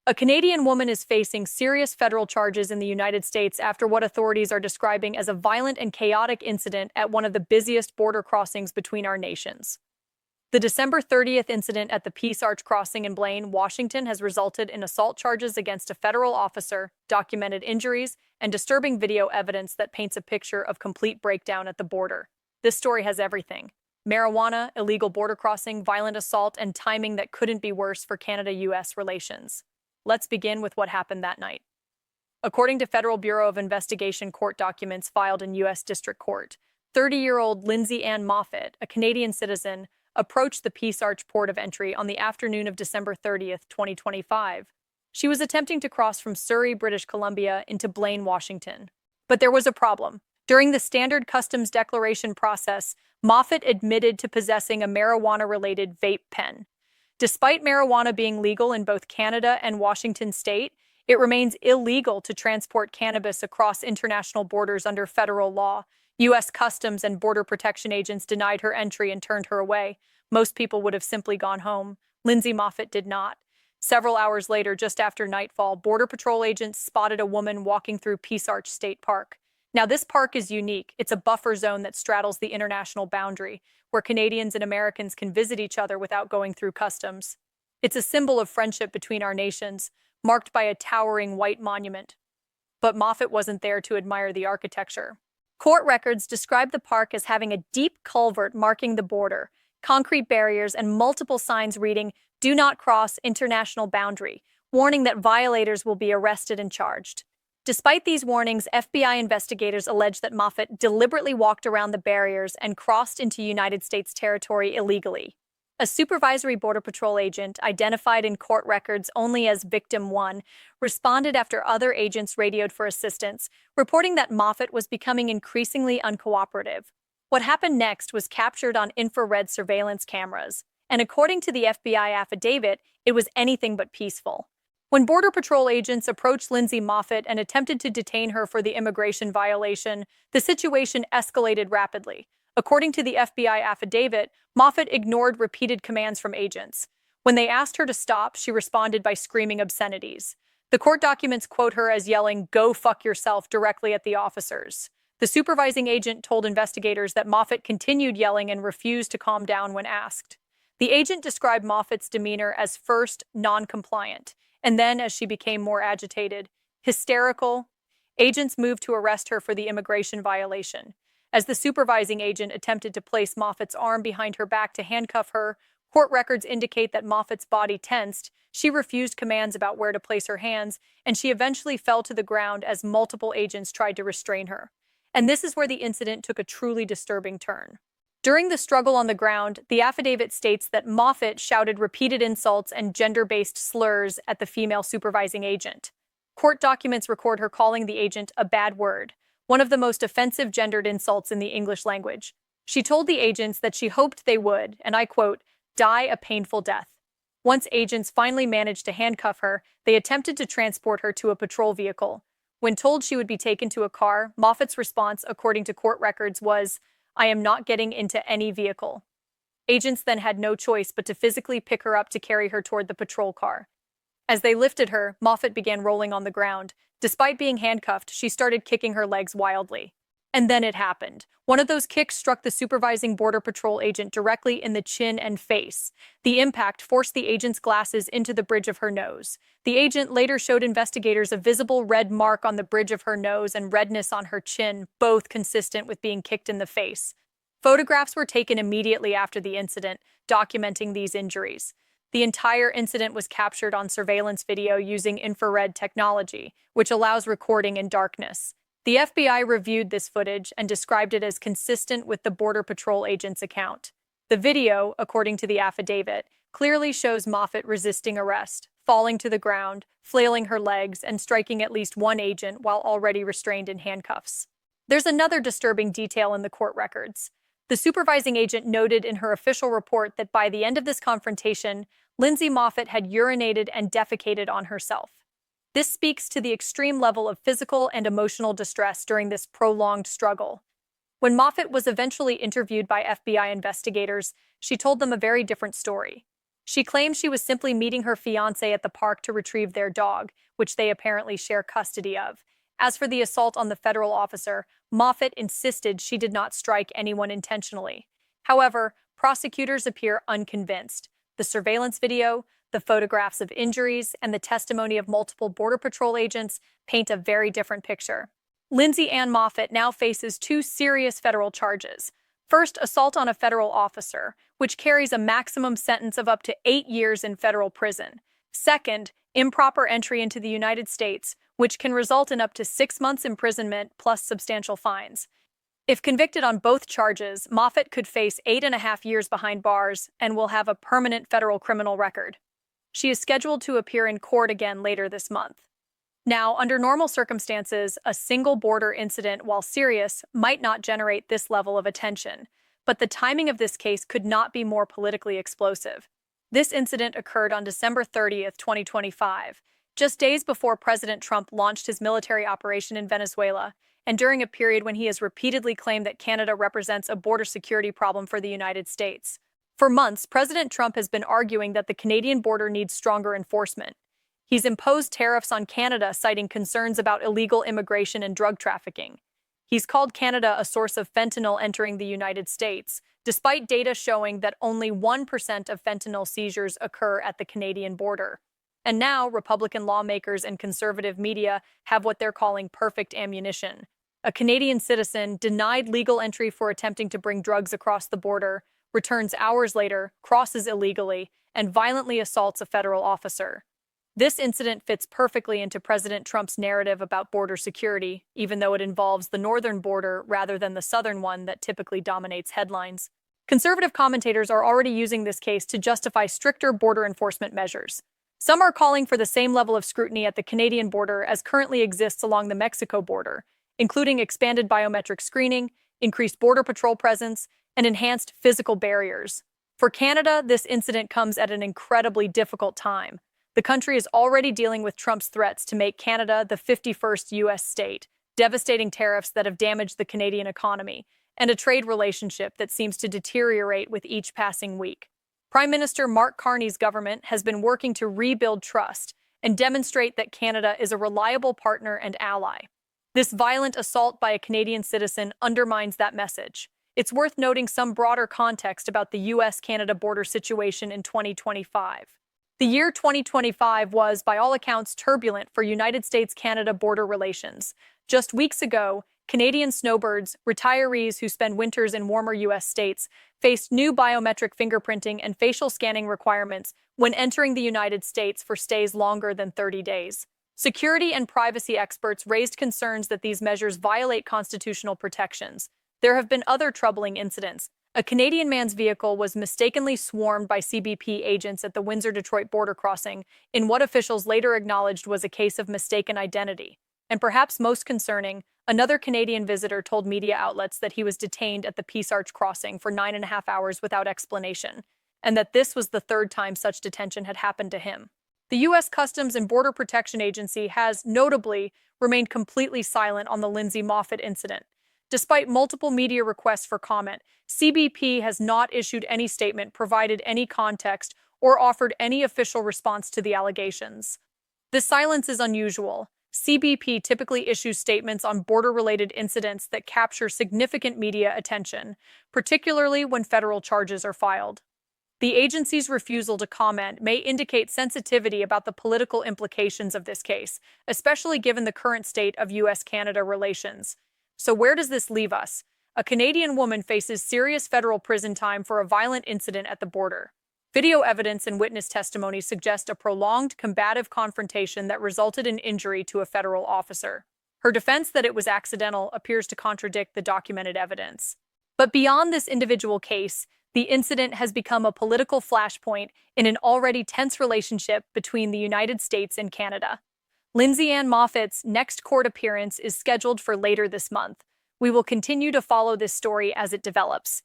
A Canadian woman is facing serious federal charges in the United States after what authorities are describing as a violent and chaotic incident at one of the busiest border crossings between our nations. The December 30th incident at the Peace Arch crossing in Blaine, Washington, has resulted in assault charges against a federal officer, documented injuries, and disturbing video evidence that paints a picture of complete breakdown at the border. This story has everything: marijuana, illegal border crossing, violent assault, and timing that couldn't be worse for Canada-US relations. Let's begin with what happened that night. According to Federal Bureau of Investigation court documents filed in U.S. District Court, 30-year-old Lindsay Anne Moffatt, a Canadian citizen, approached the Peace Arch port of entry on the afternoon of December 30th, 2025. She was attempting to cross from Surrey, British Columbia into Blaine, Washington. But there was a problem. During the standard customs declaration process, Moffatt admitted to possessing a marijuana-related vape pen. Despite marijuana being legal in both Canada and Washington state, it remains illegal to transport cannabis across international borders under federal law. U.S. Customs and Border Protection agents denied her entry and turned her away. Most people would have simply gone home. Lindsay Moffatt did not. Several hours later, just after nightfall, Border Patrol agents spotted a woman walking through Peace Arch State Park. Now, this park is unique. It's a buffer zone that straddles the international boundary, where Canadians and Americans can visit each other without going through customs. It's a symbol of friendship between our nations, marked by a towering white monument. But Moffatt wasn't there to admire the architecture. Court records describe the park as having a deep culvert marking the border, concrete barriers, and multiple signs reading, "Do not cross international boundary," warning that violators will be arrested and charged. Despite these warnings, FBI investigators allege that Moffatt deliberately walked around the barriers and crossed into United States territory illegally. A supervisory Border Patrol agent, identified in court records only as Victim 1, responded after other agents radioed for assistance, reporting that Moffatt was becoming increasingly uncooperative. What happened next was captured on infrared surveillance cameras, and according to the FBI affidavit, it was anything but peaceful. When Border Patrol agents approached Lindsay Moffatt and attempted to detain her for the immigration violation, the situation escalated rapidly. According to the FBI affidavit, Moffatt ignored repeated commands from agents. When they asked her to stop, she responded by screaming obscenities. The court documents quote her as yelling, "Go fuck yourself," directly at the officers. The supervising agent told investigators that Moffatt continued yelling and refused to calm down when asked. The agent described Moffatt's demeanor as first non-compliant, and then, as she became more agitated, hysterical. Agents moved to arrest her for the immigration violation. As the supervising agent attempted to place Moffatt's arm behind her back to handcuff her, court records indicate that Moffatt's body tensed, she refused commands about where to place her hands, and she eventually fell to the ground as multiple agents tried to restrain her. And this is where the incident took a truly disturbing turn. During the struggle on the ground, the affidavit states that Moffatt shouted repeated insults and gender-based slurs at the female supervising agent. Court documents record her calling the agent a bad word, one of the most offensive gendered insults in the English language. She told the agents that she hoped they would, and I quote, "die a painful death." Once agents finally managed to handcuff her, they attempted to transport her to a patrol vehicle. When told she would be taken to a car, Moffatt's response, according to court records, was, "I am not getting into any vehicle." Agents then had no choice but to physically pick her up to carry her toward the patrol car. As they lifted her, Moffatt began rolling on the ground. Despite being handcuffed, she started kicking her legs wildly. And then it happened. One of those kicks struck the supervising Border Patrol agent directly in the chin and face. The impact forced the agent's glasses into the bridge of her nose. The agent later showed investigators a visible red mark on the bridge of her nose and redness on her chin, both consistent with being kicked in the face. Photographs were taken immediately after the incident, documenting these injuries. The entire incident was captured on surveillance video using infrared technology, which allows recording in darkness. The FBI reviewed this footage and described it as consistent with the Border Patrol agent's account. The video, according to the affidavit, clearly shows Moffatt resisting arrest, falling to the ground, flailing her legs, and striking at least one agent while already restrained in handcuffs. There's another disturbing detail in the court records. The supervising agent noted in her official report that by the end of this confrontation, Lindsay Moffatt had urinated and defecated on herself. This speaks to the extreme level of physical and emotional distress during this prolonged struggle. When Moffatt was eventually interviewed by FBI investigators, she told them a very different story. She claims she was simply meeting her fiancé at the park to retrieve their dog, which they apparently share custody of. As for the assault on the federal officer, Moffatt insisted she did not strike anyone intentionally. However, prosecutors appear unconvinced. The surveillance video, the photographs of injuries, and the testimony of multiple Border Patrol agents paint a very different picture. Lindsay Anne Moffatt now faces two serious federal charges. First, assault on a federal officer, which carries a maximum sentence of up to 8 years in federal prison. Second, improper entry into the United States, which can result in up to 6 months imprisonment plus substantial fines. If convicted on both charges, Moffatt could face 8.5 years behind bars and will have a permanent federal criminal record. She is scheduled to appear in court again later this month. Now, under normal circumstances, a single border incident, while serious, might not generate this level of attention, but the timing of this case could not be more politically explosive. This incident occurred on December 30th, 2025, just days before President Trump launched his military operation in Venezuela, and during a period when he has repeatedly claimed that Canada represents a border security problem for the United States. For months, President Trump has been arguing that the Canadian border needs stronger enforcement. He's imposed tariffs on Canada, citing concerns about illegal immigration and drug trafficking. He's called Canada a source of fentanyl entering the United States, despite data showing that only 1% of fentanyl seizures occur at the Canadian border. And now, Republican lawmakers and conservative media have what they're calling perfect ammunition. A Canadian citizen denied legal entry for attempting to bring drugs across the border, returns hours later, crosses illegally, and violently assaults a federal officer. This incident fits perfectly into President Trump's narrative about border security, even though it involves the northern border rather than the southern one that typically dominates headlines. Conservative commentators are already using this case to justify stricter border enforcement measures. Some are calling for the same level of scrutiny at the Canadian border as currently exists along the Mexico border, including expanded biometric screening, increased border patrol presence, and enhanced physical barriers. For Canada, this incident comes at an incredibly difficult time. The country is already dealing with Trump's threats to make Canada the 51st U.S. state, devastating tariffs that have damaged the Canadian economy, and a trade relationship that seems to deteriorate with each passing week. Prime Minister Mark Carney's government has been working to rebuild trust and demonstrate that Canada is a reliable partner and ally. This violent assault by a Canadian citizen undermines that message. It's worth noting some broader context about the U.S.-Canada border situation in 2025. The year 2025 was, by all accounts, turbulent for United States-Canada border relations. Just weeks ago, Canadian snowbirds, retirees who spend winters in warmer U.S. states, faced new biometric fingerprinting and facial scanning requirements when entering the United States for stays longer than 30 days. Security and privacy experts raised concerns that these measures violate constitutional protections. There have been other troubling incidents. A Canadian man's vehicle was mistakenly swarmed by CBP agents at the Windsor-Detroit border crossing in what officials later acknowledged was a case of mistaken identity. And perhaps most concerning, another Canadian visitor told media outlets that he was detained at the Peace Arch crossing for 9.5 hours without explanation, and that this was the third time such detention had happened to him. The U.S. Customs and Border Protection Agency has, notably, remained completely silent on the Lindsay Moffatt incident. Despite multiple media requests for comment, CBP has not issued any statement, provided any context, or offered any official response to the allegations. This silence is unusual. CBP typically issues statements on border-related incidents that capture significant media attention, particularly when federal charges are filed. The agency's refusal to comment may indicate sensitivity about the political implications of this case, especially given the current state of U.S.-Canada relations. So where does this leave us? A Canadian woman faces serious federal prison time for a violent incident at the border. Video evidence and witness testimony suggest a prolonged, combative confrontation that resulted in injury to a federal officer. Her defense that it was accidental appears to contradict the documented evidence. But beyond this individual case, the incident has become a political flashpoint in an already tense relationship between the United States and Canada. Lindsay Anne Moffatt's next court appearance is scheduled for later this month. We will continue to follow this story as it develops.